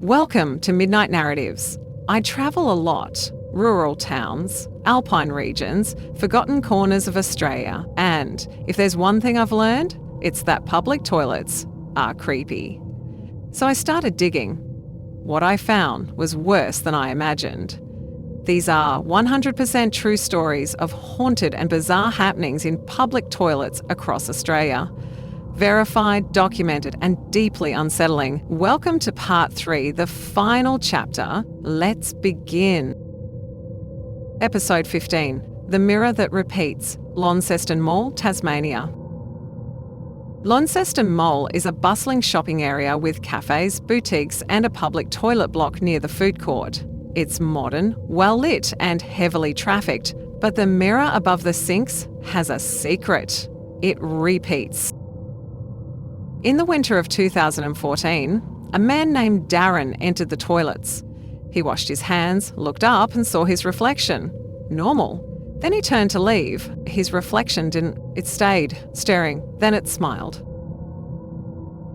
Welcome to Midnight Narratives. I travel a lot. Rural towns, alpine regions, forgotten corners of Australia, and if there's one thing I've learned, it's that public toilets are creepy. So I started digging. What I found was worse than I imagined. These are 100% true stories of haunted and bizarre happenings in public toilets across Australia. Verified, documented, and deeply unsettling. Welcome to Part 3, the final chapter. Let's begin. Episode 15, The Mirror That Repeats, Launceston Mall, Tasmania. Launceston Mall is a bustling shopping area with cafes, boutiques, and a public toilet block near the food court. It's modern, well-lit, and heavily trafficked, but the mirror above the sinks has a secret. It repeats. In the winter of 2014, a man named Darren entered the toilets. He washed his hands, looked up, and saw his reflection. Normal. Then he turned to leave. His reflection didn't. It stayed, staring. Then it smiled.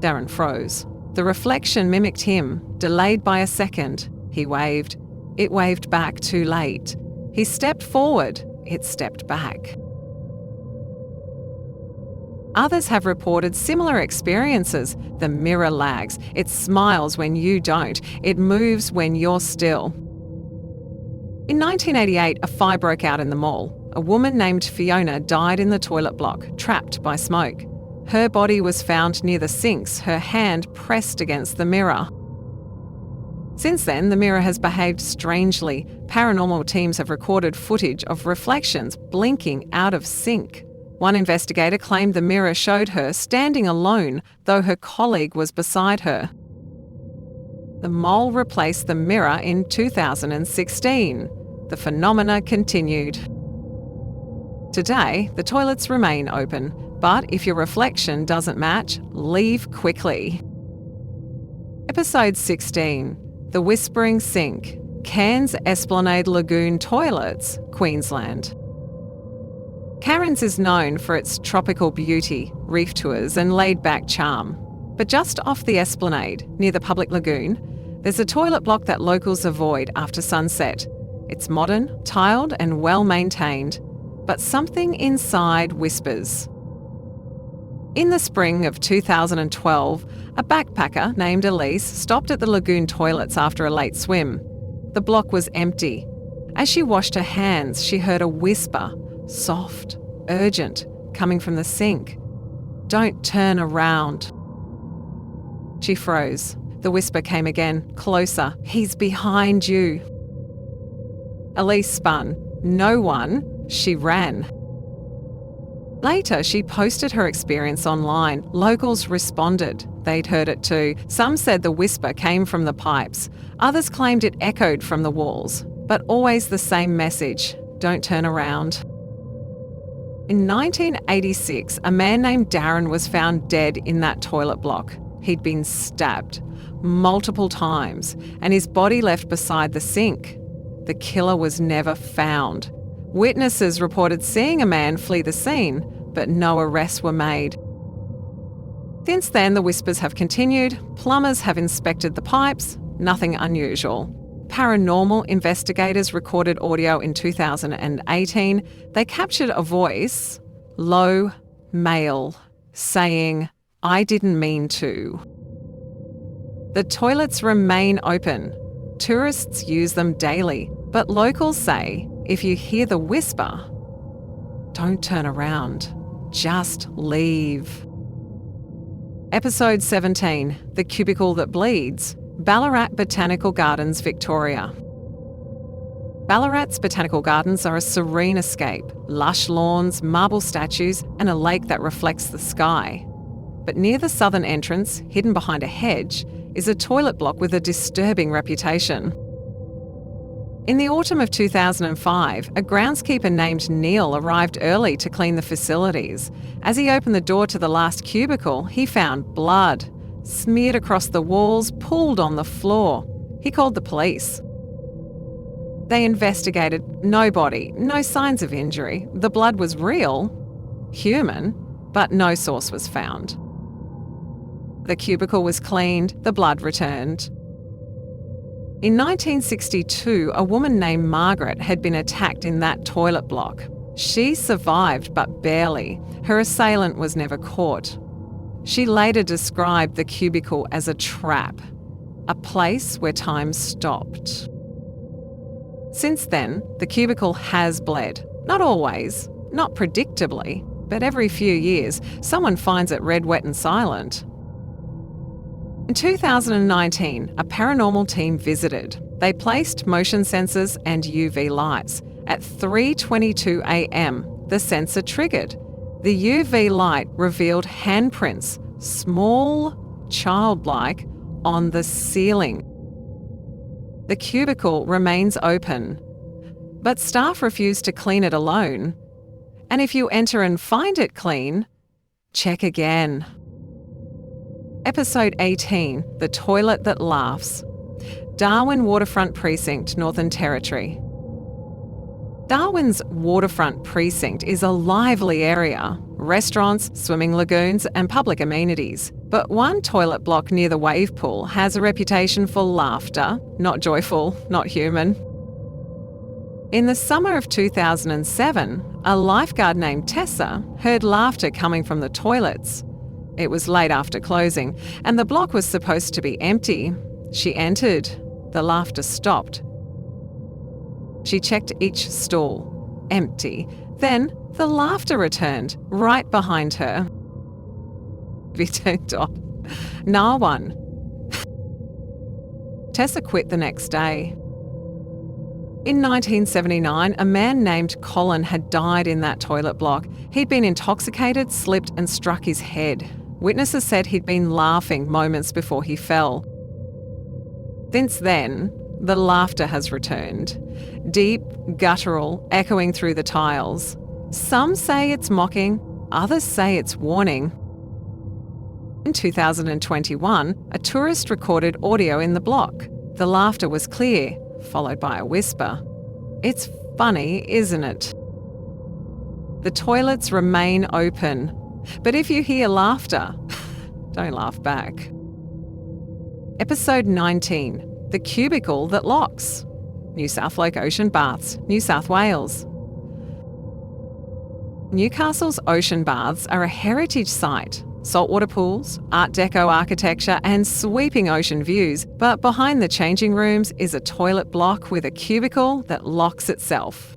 Darren froze. The reflection mimicked him, delayed by a second. He waved. It waved back too late. He stepped forward. It stepped back. Others have reported similar experiences. The mirror lags. It smiles when you don't. It moves when you're still. In 1988, a fire broke out in the mall. A woman named Fiona died in the toilet block, trapped by smoke. Her body was found near the sinks, her hand pressed against the mirror. Since then, the mirror has behaved strangely. Paranormal teams have recorded footage of reflections blinking out of sink. One investigator claimed the mirror showed her standing alone, though her colleague was beside her. The mole replaced the mirror in 2016. The phenomena continued. Today, the toilets remain open, but if your reflection doesn't match, leave quickly. Episode 16. The Whispering Sink, Cairns Esplanade Lagoon Toilets, Queensland. Cairns is known for its tropical beauty, reef tours and laid-back charm. But just off the Esplanade, near the public lagoon, there's a toilet block that locals avoid after sunset. It's modern, tiled and well-maintained, but something inside whispers. In the spring of 2012, a backpacker named Elise stopped at the lagoon toilets after a late swim. The block was empty. As she washed her hands, she heard a whisper, soft, urgent, coming from the sink. "Don't turn around." She froze. The whisper came again, closer. "He's behind you." Elise spun. No one. She ran. Later, she posted her experience online. Locals responded. They'd heard it too. Some said the whisper came from the pipes. Others claimed it echoed from the walls. But always the same message: don't turn around. In 1986, a man named Darren was found dead in that toilet block. He'd been stabbed multiple times, and his body left beside the sink. The killer was never found. Witnesses reported seeing a man flee the scene, but no arrests were made. Since then, the whispers have continued. Plumbers have inspected the pipes. Nothing unusual. Paranormal investigators recorded audio in 2018. They captured a voice, low, male, saying, "I didn't mean to." The toilets remain open. Tourists use them daily, but locals say, if you hear the whisper, don't turn around, just leave. Episode 17, The Cubicle That Bleeds, Ballarat Botanical Gardens, Victoria. Ballarat's botanical gardens are a serene escape, lush lawns, marble statues, and a lake that reflects the sky. But near the southern entrance, hidden behind a hedge, is a toilet block with a disturbing reputation. In the autumn of 2005, a groundskeeper named Neil arrived early to clean the facilities. As he opened the door to the last cubicle, he found blood, smeared across the walls, pooled on the floor. He called the police. They investigated. No body, no signs of injury. The blood was real, human, but no source was found. The cubicle was cleaned, the blood returned. In 1962, a woman named Margaret had been attacked in that toilet block. She survived, but barely. Her assailant was never caught. She later described the cubicle as a trap, a place where time stopped. Since then, the cubicle has bled. Not always, not predictably, but every few years, someone finds it red, wet and silent. In 2019, a paranormal team visited. They placed motion sensors and UV lights. At 3:22 a.m, the sensor triggered. The UV light revealed handprints, small, childlike, on the ceiling. The cubicle remains open, but staff refuse to clean it alone. And if you enter and find it clean, check again. Episode 18, The Toilet That Laughs. Darwin Waterfront Precinct, Northern Territory. Darwin's waterfront precinct is a lively area. Restaurants, swimming lagoons and public amenities. But one toilet block near the wave pool has a reputation for laughter, not joyful, not human. In the summer of 2007, a lifeguard named Tessa heard laughter coming from the toilets. It was late after closing, and the block was supposed to be empty. She entered. The laughter stopped. She checked each stall. Empty. Then the laughter returned, right behind her. Be turned off. No one. Tessa quit the next day. In 1979, a man named Colin had died in that toilet block. He'd been intoxicated, slipped and struck his head. Witnesses said he'd been laughing moments before he fell. Since then, the laughter has returned. Deep, guttural, echoing through the tiles. Some say it's mocking, others say it's warning. In 2021, a tourist recorded audio in the block. The laughter was clear, followed by a whisper. It's funny, isn't it? The toilets remain open, but if you hear laughter, don't laugh back. Episode 19, The Cubicle That Locks. New Southloke Ocean Baths, New South Wales. Newcastle's ocean baths are a heritage site. Saltwater pools, Art Deco architecture and sweeping ocean views, but behind the changing rooms is a toilet block with a cubicle that locks itself.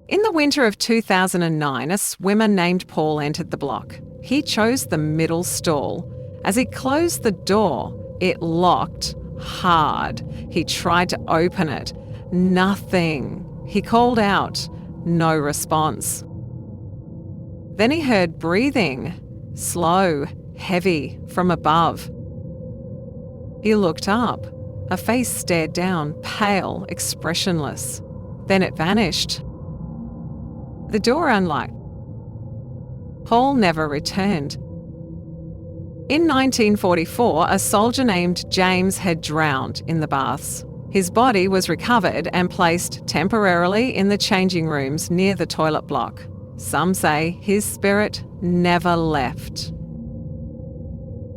In the winter of 2009, a swimmer named Paul entered the block. He chose the middle stall. As he closed the door, it locked hard. He tried to open it. Nothing. He called out. No response. Then he heard breathing. Slow, heavy, from above. He looked up. A face stared down, pale, expressionless. Then it vanished. The door unlocked. Paul never returned. In 1944, a soldier named James had drowned in the baths. His body was recovered and placed temporarily in the changing rooms near the toilet block. Some say his spirit never left.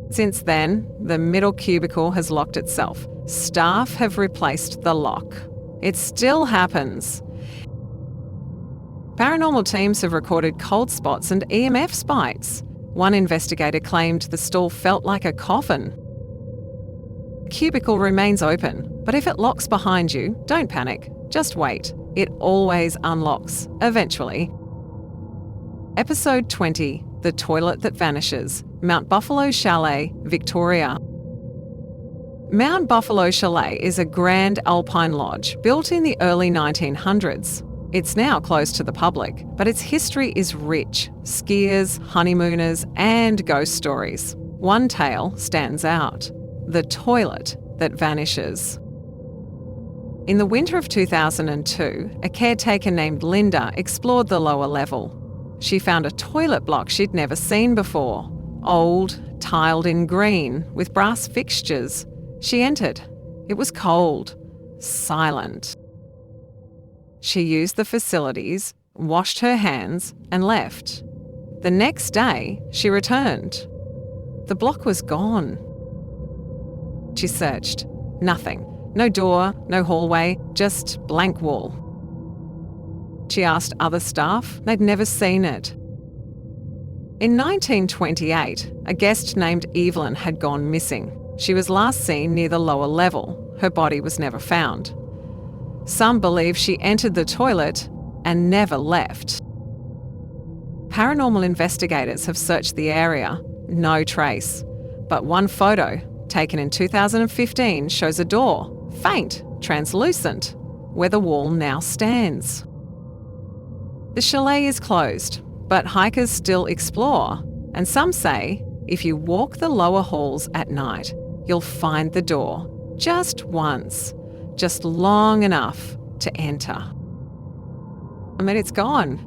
Since then, the middle cubicle has locked itself. Staff have replaced the lock. It still happens. Paranormal teams have recorded cold spots and EMF spikes. One investigator claimed the stall felt like a coffin. The cubicle remains open, but if it locks behind you, don't panic. Just wait. It always unlocks, eventually. Episode 20, The Toilet That Vanishes, Mount Buffalo Chalet, Victoria. Mount Buffalo Chalet is a grand alpine lodge built in the early 1900s. It's now closed to the public, but its history is rich. Skiers, honeymooners, and ghost stories. One tale stands out. The toilet that vanishes. In the winter of 2002, a caretaker named Linda explored the lower level. She found a toilet block she'd never seen before. Old, tiled in green, with brass fixtures. She entered. It was cold, silent. She used the facilities, washed her hands, and left. The next day, she returned. The block was gone. She searched. Nothing. No door, no hallway, just blank wall. She asked other staff, they'd never seen it. In 1928, a guest named Evelyn had gone missing. She was last seen near the lower level. Her body was never found. Some believe she entered the toilet and never left. Paranormal investigators have searched the area. No trace. But one photo, taken in 2015, shows a door, faint, translucent, where the wall now stands. The chalet is closed, but hikers still explore, and some say if you walk the lower halls at night, you'll find the door, just once, just long enough to enter. And then it's gone.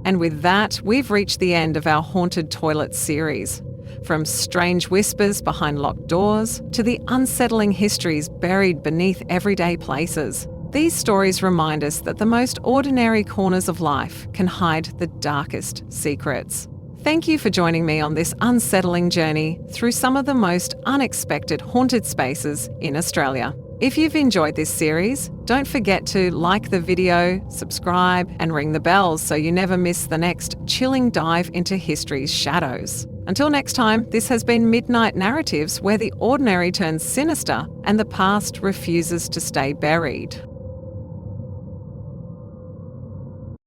And with that, we've reached the end of our Haunted Toilet series. From strange whispers behind locked doors to the unsettling histories buried beneath everyday places. These stories remind us that the most ordinary corners of life can hide the darkest secrets. Thank you for joining me on this unsettling journey through some of the most unexpected haunted spaces in Australia. If you've enjoyed this series, don't forget to like the video, subscribe, and ring the bells so you never miss the next chilling dive into history's shadows. Until next time, this has been Midnight Narratives, where the ordinary turns sinister and the past refuses to stay buried.